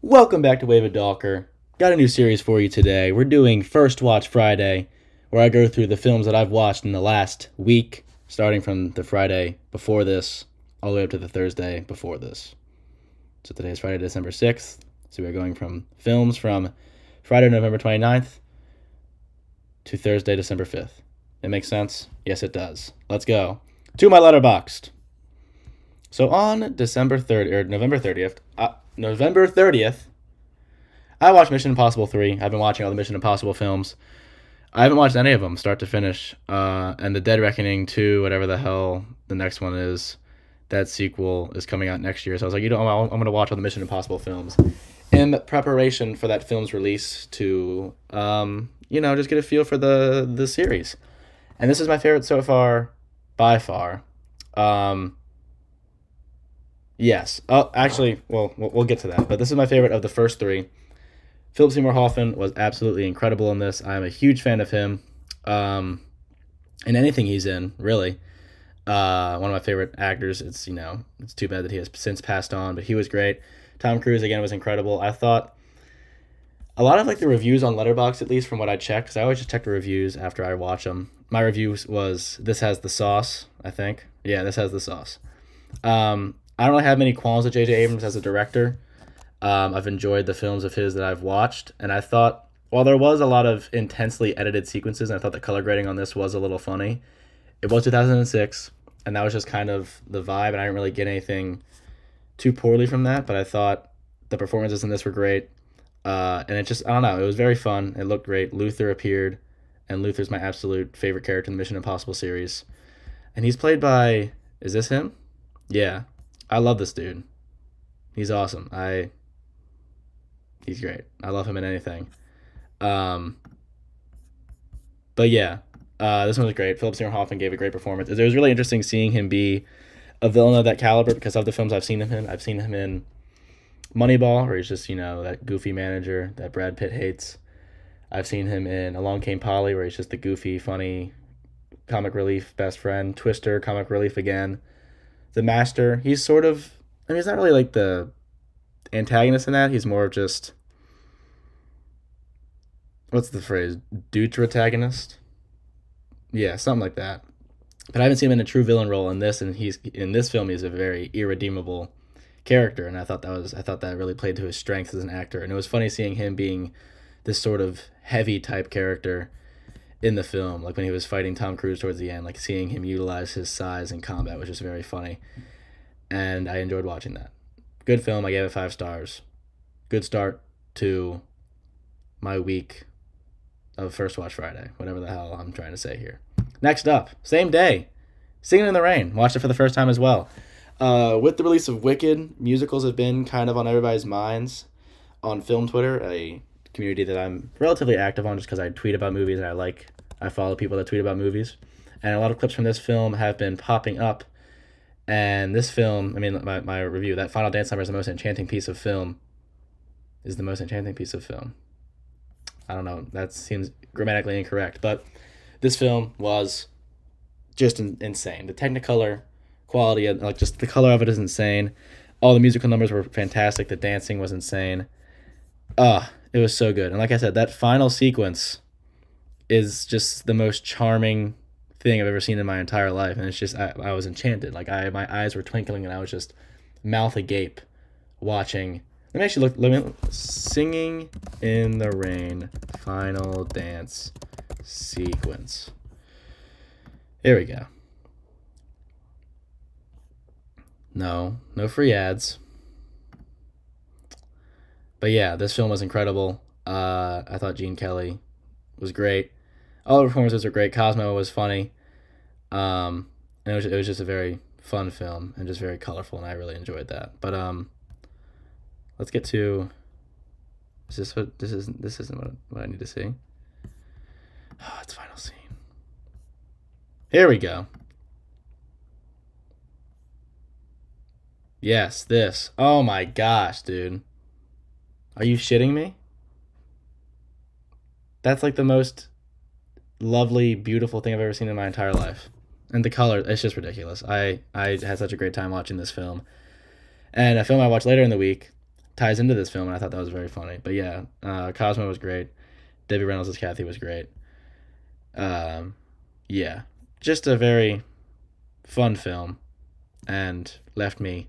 Welcome back to Wave of Dalker. Got a new series for you today. We're doing First Watch Friday, where I go through the films that I've watched in the last week, starting from the Friday before this, all the way up to the Thursday before this. So today is Friday, December 6th. So we're going from films from Friday, November 29th to Thursday, December 5th. It makes sense? Yes, it does. Let's go. To my Letterboxd. So on November 30th, I watched Mission Impossible 3. I've been watching all the Mission Impossible films. I haven't watched any of them start to finish. And the Dead Reckoning 2, whatever the hell the next one is, that sequel is coming out next year. So I was like, I'm going to watch all the Mission Impossible films in preparation for that film's release to, just get a feel for the series. And this is my favorite so far, by far. Yes. Oh, actually, well, we'll get to that. But this is my favorite of the first three. Philip Seymour Hoffman was absolutely incredible in this. I'm a huge fan of him. In anything he's in, really. One of my favorite actors. It's too bad that he has since passed on, but he was great. Tom Cruise, again, was incredible. I thought a lot of the reviews on Letterboxd, at least from what I checked, because I always just check the reviews after I watch them. My review was, this has the sauce, I think. Yeah, this has the sauce. I don't really have many qualms with J.J. Abrams as a director. I've enjoyed the films of his that I've watched, and I thought, while there was a lot of intensely edited sequences, and I thought the color grading on this was a little funny, it was 2006, and that was just kind of the vibe, and I didn't really get anything too poorly from that, but I thought the performances in this were great, and it just, I don't know, it was very fun, it looked great. Luther appeared, and Luther's my absolute favorite character in the Mission Impossible series, and he's played by, is this him? Yeah. I love this dude. He's awesome. He's great. I love him in anything. But yeah, this one was great. Philip Seymour Hoffman gave a great performance. It was really interesting seeing him be a villain of that caliber because of the films I've seen him in. I've seen him in Moneyball, where he's just, that goofy manager that Brad Pitt hates. I've seen him in Along Came Polly, where he's just the goofy, funny, comic relief best friend. Twister, comic relief again. The Master, he's sort of, he's not really like the antagonist in that. He's more of just, what's the phrase? Deuteragonist? Yeah, something like that. But I haven't seen him in a true villain role in this, and in this film he's a very irredeemable character, and I thought that really played to his strengths as an actor. And it was funny seeing him being this sort of heavy type character in the film, like when he was fighting Tom Cruise towards the end, seeing him utilize his size in combat was just very funny, and I enjoyed watching that. Good film. I gave it 5 stars. Good start to my week of First Watch Friday, whatever the hell I'm trying to say here. Next up, same day, Singing in the Rain. Watched it for the first time as well. With the release of Wicked, musicals have been kind of on everybody's minds on film Twitter, a community that I'm relatively active on just because I tweet about movies and I follow people that tweet about movies, and a lot of clips from this film have been popping up. And this film, my review, that Final Dance Number is the most enchanting piece of film. I don't know, that seems grammatically incorrect, but this film was just insane. The Technicolor quality, just the color of it is insane. All the musical numbers were fantastic. The dancing was insane. It was so good. And like I said, that final sequence is just the most charming thing I've ever seen in my entire life. And it's just, I was enchanted. My eyes were twinkling and I was just mouth agape watching. Singing in the Rain, final dance sequence. Here we go. No free ads. But yeah, this film was incredible. I thought Gene Kelly was great. All the performances were great. Cosmo was funny. And it was just a very fun film and just very colorful, and I really enjoyed that. But let's get to, this isn't what I need to see. Oh, it's final scene. Here we go. Yes, this. Oh my gosh, dude. Are you shitting me? That's the most lovely, beautiful thing I've ever seen in my entire life. And the color, it's just ridiculous. I had such a great time watching this film. And a film I watched later in the week, ties into this film, and I thought that was very funny. But yeah, Cosmo was great. Debbie Reynolds as Kathy was great. Um, yeah, just a very fun film, and left me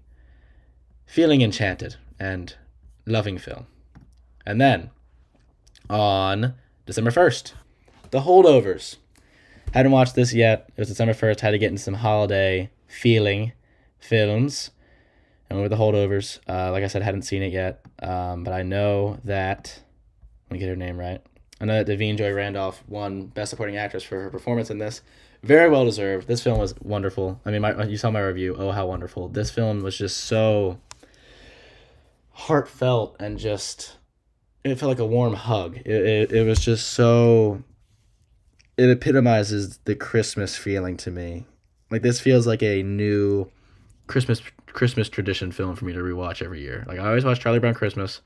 feeling enchanted and loving film. And then on December 1st, The Holdovers. Hadn't watched this yet. It was December 1st. Had to get into some holiday feeling films. And with The Holdovers, like I said, hadn't seen it yet. But I know that, let me get her name right. I know that Davine Joy Randolph won Best Supporting Actress for her performance in this. Very well deserved. This film was wonderful. I mean, you saw my review. Oh, how wonderful. This film was just so heartfelt and just, it felt like a warm hug. It was just so, it epitomizes the Christmas feeling to me. Like, this feels like a new Christmas tradition film for me to rewatch every year. Like, I always watch Charlie Brown Christmas.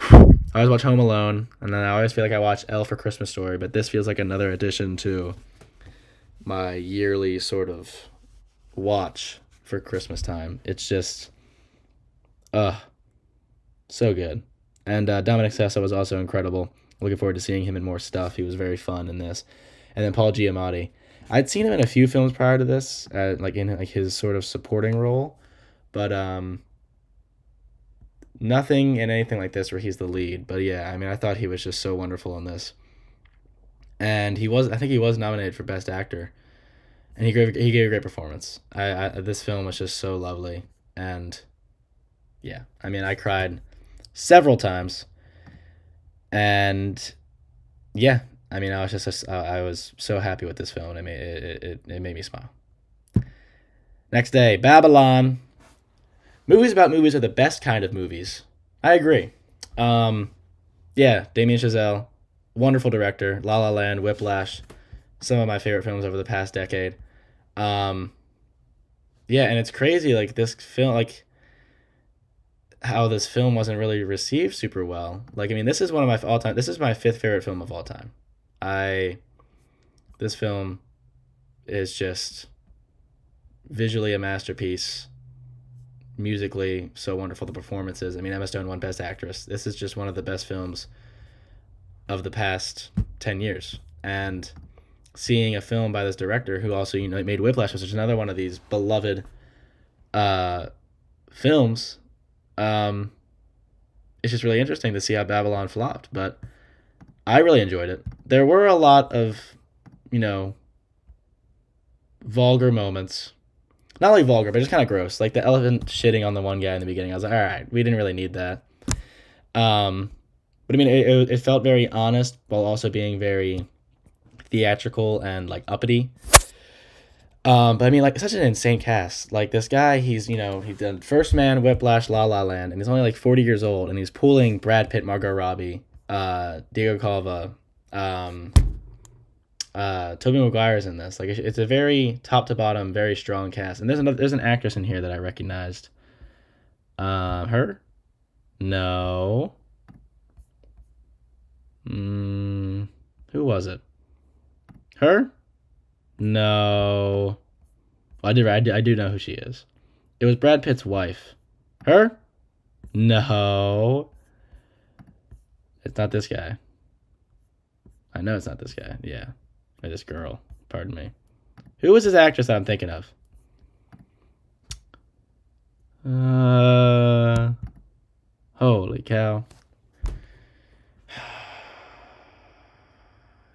I always watch Home Alone, and then I always feel like I watch Elf or Christmas Story, but this feels like another addition to my yearly sort of watch for Christmas time. It's just, so good. And Dominic Sessa was also incredible. Looking forward to seeing him in more stuff. He was very fun in this. And then Paul Giamatti. I'd seen him in a few films prior to this, like in like his sort of supporting role, but nothing in anything like this where he's the lead. But yeah, I mean, I thought he was just so wonderful in this. And I think he was nominated for Best Actor, and he gave a great performance. This film was just so lovely, and yeah, I mean, I cried several times, and yeah, I mean, I was so happy with this film. It made me smile. Next day, Babylon. Movies about movies are the best kind of movies. I agree. Yeah, Damien Chazelle, wonderful director. La La Land, Whiplash, some of my favorite films over the past decade. Yeah, and it's crazy, like, this film, like, how this film wasn't really received super well. Like, I mean, this is one of my all-time, this is my fifth favorite film of all time. This film is just visually a masterpiece, musically so wonderful. The performances, I mean, Emma Stone won Best Actress. This is just one of the best films of the past 10 years. And seeing a film by this director who also, made Whiplash, which is another one of these beloved films, it's just really interesting to see how Babylon flopped. But I really enjoyed it. There were a lot of, vulgar moments. Not like vulgar, but just kind of gross. Like the elephant shitting on the one guy in the beginning. I was like, all right, we didn't really need that. But I mean, it felt very honest while also being very theatrical and like uppity. But I mean, like, such an insane cast. Like, this guy, he's done First Man, Whiplash, La La Land, and he's only like 40 years old, and he's pulling Brad Pitt, Margot Robbie, Diego Calva, Tobey Maguire's in this. Like, it's a very top to bottom, very strong cast. And there's an actress in here that I recognized. Her? No. Who was it? Her? No. I do know who she is. It was Brad Pitt's wife. Her? No. It's not this guy. I know it's not this guy. Yeah. Or this girl. Pardon me. Who was this actress that I'm thinking of? Holy cow.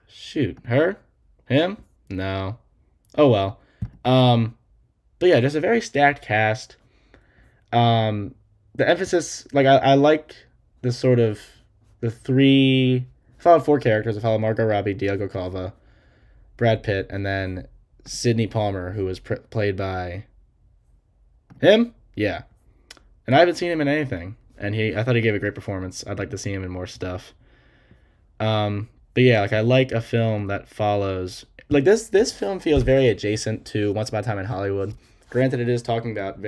Shoot. Her? Him? No. Oh well. But yeah, just a very stacked cast. The emphasis, like, I like the sort of the three. I followed four characters. I followed Margot Robbie, Diego Calva, Brad Pitt, and then Sidney Palmer, who was played by him. Yeah, and I haven't seen him in anything, and I thought he gave a great performance. I'd like to see him in more stuff. But yeah, like, I like a film that follows, like, this film feels very adjacent to Once Upon a Time in Hollywood. Granted, it is talking about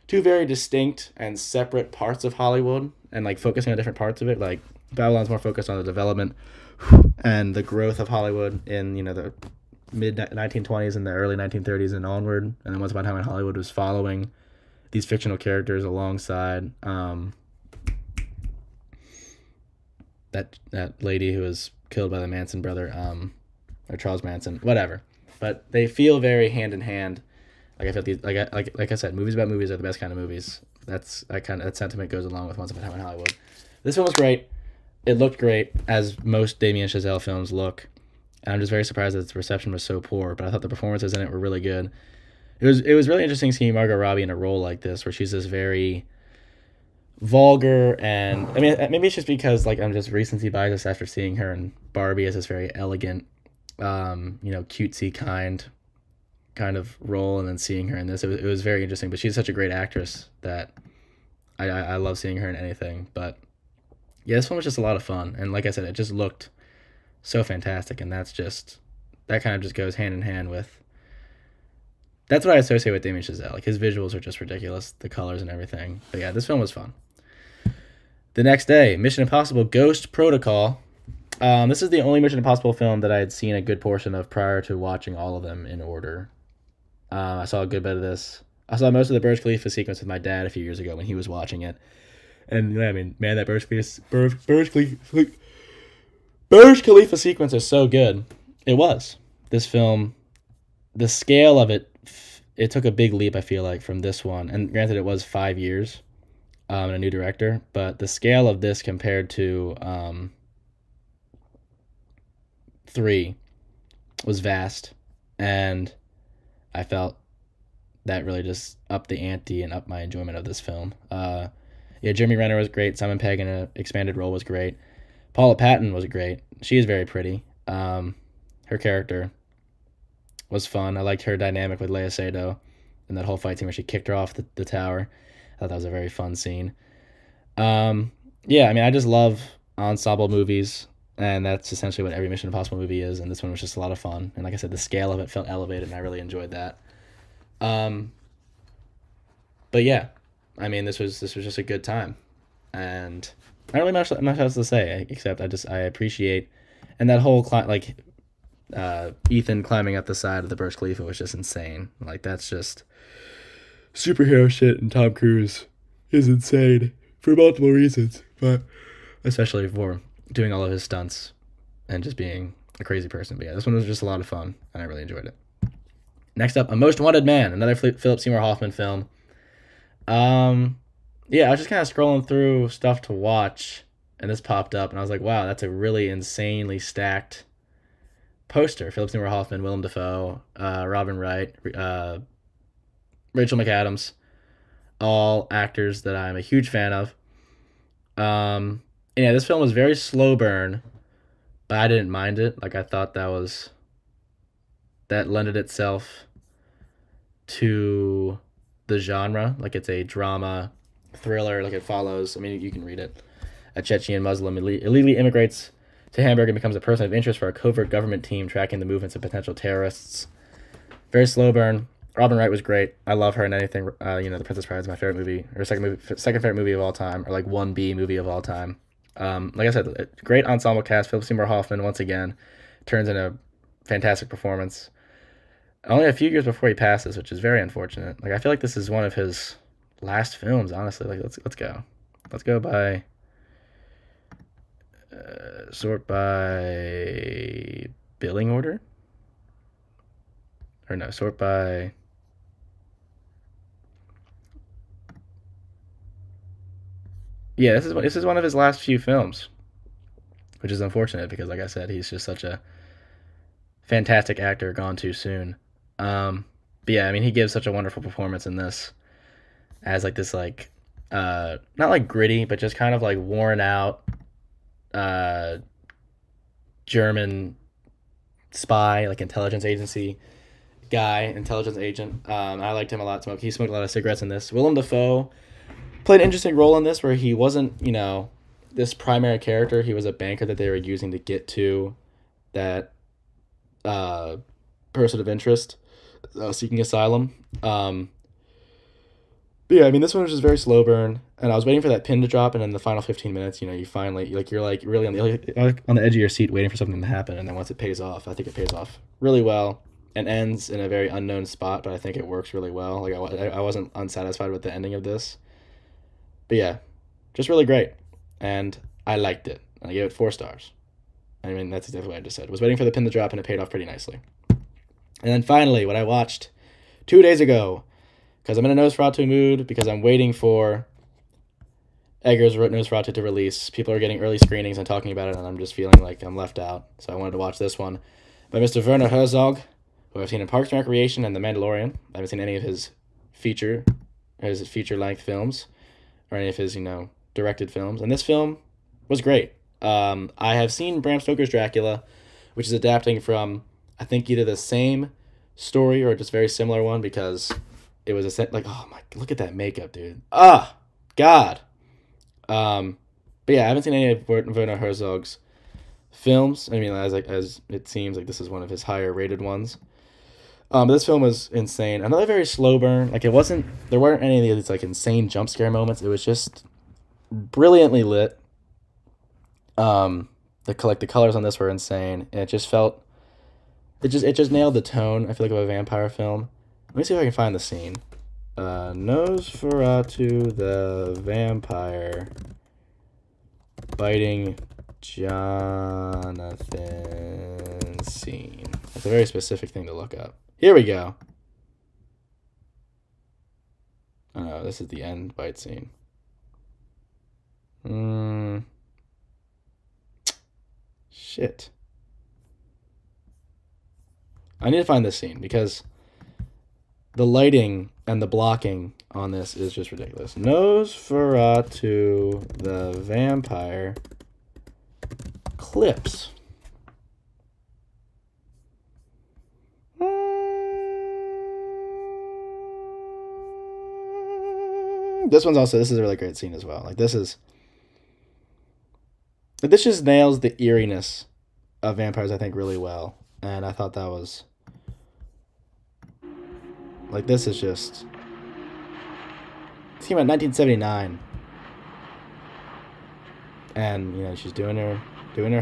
two very distinct and separate parts of Hollywood, and like focusing on different parts of it. Like, Babylon's more focused on the development and the growth of Hollywood in the mid 1920s and the early 1930s and onward. And then Once Upon a Time in Hollywood was following these fictional characters alongside that lady who was killed by the Manson brother, or Charles Manson, whatever. But they feel very hand in hand. Like I felt these, like I said, movies about movies are the best kind of movies. That sentiment goes along with Once Upon a Time in Hollywood. This film was great. It looked great, as most Damien Chazelle films look. And I'm just very surprised that its reception was so poor. But I thought the performances in it were really good. It was really interesting seeing Margot Robbie in a role like this, where she's this very vulgar, and I mean, maybe it's just because like I'm just recency bias after seeing her in Barbie as this very elegant, cutesy kind of role, and then seeing her in this, it was very interesting. But she's such a great actress that I love seeing her in anything. But yeah, this one was just a lot of fun, and like I said, it just looked so fantastic, and that kind of just goes hand in hand with. That's what I associate with Damien Chazelle. Like his visuals are just ridiculous, the colors and everything. But yeah, this film was fun. The next day, Mission Impossible: Ghost Protocol. This is the only Mission Impossible film that I had seen a good portion of prior to watching all of them in order. I saw a good bit of this. I saw most of the Burj Khalifa sequence with my dad a few years ago when he was watching it. And I mean, man, that Burj Khalifa sequence is so good. It was. This film, the scale of it took a big leap, I feel like, from this one. And granted, it was 5 years and a new director. But the scale of this compared to 3 was vast. And I felt that really just upped the ante and upped my enjoyment of this film. Jeremy Renner was great. Simon Pegg in an expanded role was great. Paula Patton was great. She is very pretty. Her character was fun. I liked her dynamic with Lea Seydoux and that whole fight scene where she kicked her off the tower. I thought that was a very fun scene. I just love ensemble movies, and that's essentially what every Mission Impossible movie is, and this one was just a lot of fun. And like I said, the scale of it felt elevated, and I really enjoyed that. But yeah, I mean, this was just a good time, and I don't really much else to say, except I appreciate, and that whole Ethan climbing up the side of the Burj Khalifa was just insane. Like, that's just superhero shit, and Tom Cruise is insane for multiple reasons, but especially for doing all of his stunts and just being a crazy person. But yeah, this one was just a lot of fun, and I really enjoyed it. Next up, A Most Wanted Man, another Philip Seymour Hoffman film. I was just kind of scrolling through stuff to watch, and this popped up, and I was like, wow, that's a really insanely stacked poster. Philip Seymour Hoffman, Willem Dafoe, Robin Wright, Rachel McAdams, all actors that I'm a huge fan of. This film was very slow burn, but I didn't mind it. Like, I thought that lended itself to the genre. Like, it's a drama thriller. Like, it follows, I mean, you can read it. A Chechen Muslim illegally immigrates to Hamburg and becomes a person of interest for a covert government team tracking the movements of potential terrorists. Very slow burn. Robin Wright was great. I love her in anything. The Princess Bride is my favorite movie, or second favorite movie of all time, or like 1B movie of all time. Like I said, great ensemble cast. Philip Seymour Hoffman once again turns in a fantastic performance. Only a few years before he passes, which is very unfortunate. Like, I feel like this is one of his last films, honestly. Like, let's go. Let's go by sort by billing order, or no, sort by. Yeah, this is one of his last few films, which is unfortunate because, like I said, he's just such a fantastic actor, gone too soon. But yeah, I mean, he gives such a wonderful performance in this, as like this not like gritty, but just kind of like worn out German spy, like intelligence agency intelligence agent. I liked him a lot. He smoked a lot of cigarettes in this. Willem Dafoe played an interesting role in this, where he wasn't, this primary character. He was a banker that they were using to get to that person of interest seeking asylum. But yeah, I mean, this one was just very slow burn, and I was waiting for that pin to drop, and in the final 15 minutes, you finally, you're like really on the edge of your seat waiting for something to happen, and then once it pays off, I think it pays off really well, and ends in a very unknown spot, but I think it works really well. Like, I wasn't unsatisfied with the ending of this. But yeah, just really great, and I liked it. And I gave it 4 stars. I mean, that's exactly what I just said. Was waiting for the pin to drop, and it paid off pretty nicely. And then finally, what I watched 2 days ago, because I'm in a Nosferatu mood, because I'm waiting for Eggers Nosferatu to release. People are getting early screenings and talking about it, and I'm just feeling like I'm left out. So I wanted to watch this one by Mr. Werner Herzog, who I've seen in Parks and Recreation and The Mandalorian. I haven't seen any of his feature-length films or any of his, directed films. And this film was great. I have seen Bram Stoker's Dracula, which is adapting from, I think, either the same story or just very similar one, because it was oh my, look at that makeup, dude. Ah, God. But yeah, I haven't seen any of Werner Herzog's films. I mean, as it seems like this is one of his higher rated ones. But this film was insane. Another very slow burn. Like, there weren't any of these like insane jump scare moments. It was just brilliantly lit. The colors on this were insane, and it just nailed the tone, I feel like, of a vampire film. Let me see if I can find the scene. Nosferatu the vampire biting Jonathan scene. That's a very specific thing to look up. Here we go. Oh no, this is the end bite scene. Shit. I need to find this scene because the lighting and the blocking on this is just ridiculous. Nosferatu the vampire clips. This is a really great scene as well. Like, this just nails the eeriness of vampires, I think, really well. And I thought that was, like, this is just, it came out in 1979. And, she's doing her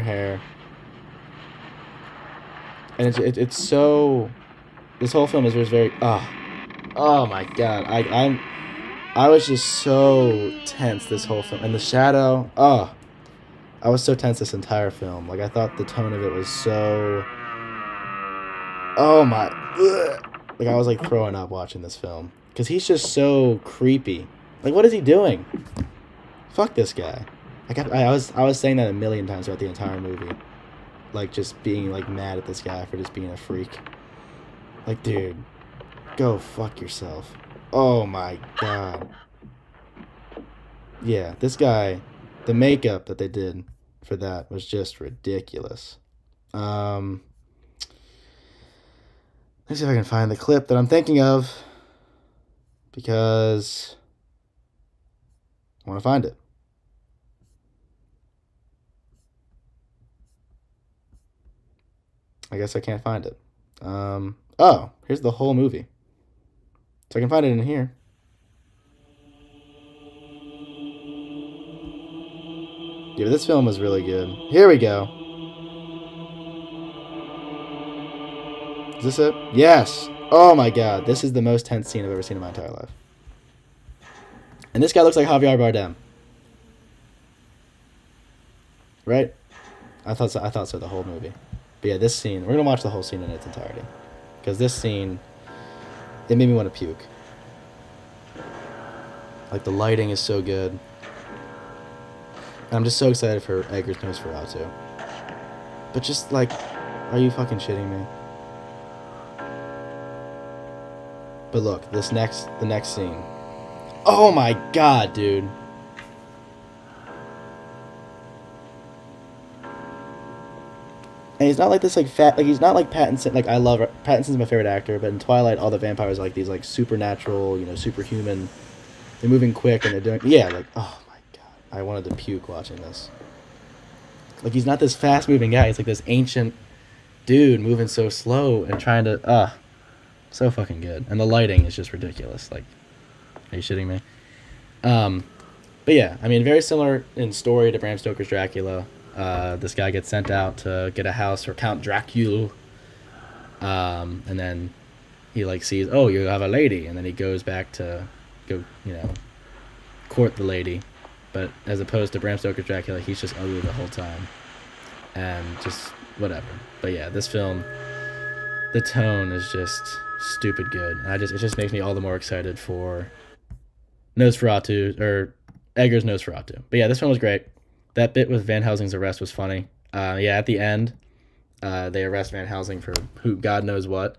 hair. And it's so, this whole film is just very, oh my God. I was just so tense this whole film. And the shadow, I was so tense this entire film. Like, I thought the tone of it was so, oh my, like, I was like throwing up watching this film. Because he's just so creepy. Like, what is he doing? Fuck this guy. I was saying that a million times throughout the entire movie. Like, just being, like, mad at this guy for just being a freak. Like, dude, go fuck yourself. Oh my God. Yeah, this guy, the makeup that they did for that was just ridiculous. Let's see if I can find the clip that I'm thinking of, because I want to find it. I guess I can't find it. Oh, here's the whole movie. So I can find it in here. Yeah, this film was really good. Here we go. Is this it? Yes. Oh my God. This is the most tense scene I've ever seen in my entire life. And this guy looks like Javier Bardem. Right? I thought so the whole movie. But yeah, this scene, we're going to watch the whole scene in its entirety. Because this scene, it made me want to puke. Like, the lighting is so good. And I'm just so excited for Eggers Nosferatu. But just, like, are you fucking shitting me? But look, the next scene. Oh my God, dude. And he's not like this, like, fat, like, he's not like Pattinson. Like, Pattinson's my favorite actor, but in Twilight, all the vampires are like these, like, supernatural, superhuman. They're moving quick and they're doing, yeah, like, oh my God. I wanted to puke watching this. Like, he's not this fast moving guy. He's like this ancient dude moving so slow and trying to, so fucking good. And the lighting is just ridiculous. Like, are you shitting me? But yeah, I mean, very similar in story to Bram Stoker's Dracula. This guy gets sent out to get a house for Count Dracula. And then he, like, sees, oh, you have a lady. And then he goes back to go, court the lady. but as opposed to Bram Stoker's Dracula, he's just ugly the whole time, and just whatever. But yeah, this film, the tone is just stupid good. It just makes me all the more excited for Nosferatu, or Eggers' Nosferatu. But yeah, this one was great. That bit with Van Helsing's arrest was funny. Yeah, at the end, they arrest Van Helsing for who God knows what.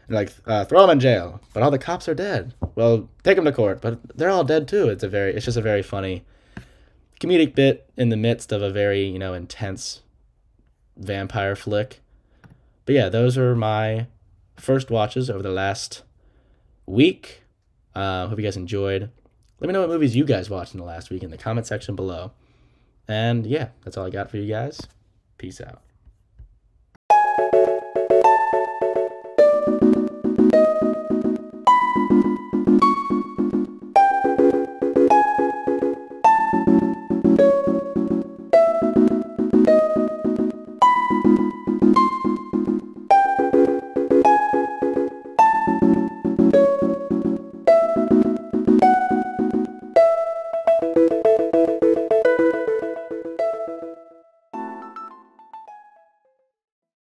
And like, throw him in jail, but all the cops are dead. Well, take him to court, but they're all dead too. It's just a very funny comedic bit in the midst of a very, intense vampire flick. But yeah, those are my first watches over the last week. Hope you guys enjoyed. Let me know what movies you guys watched in the last week in the comment section below. And yeah, that's all I got for you guys. Peace out.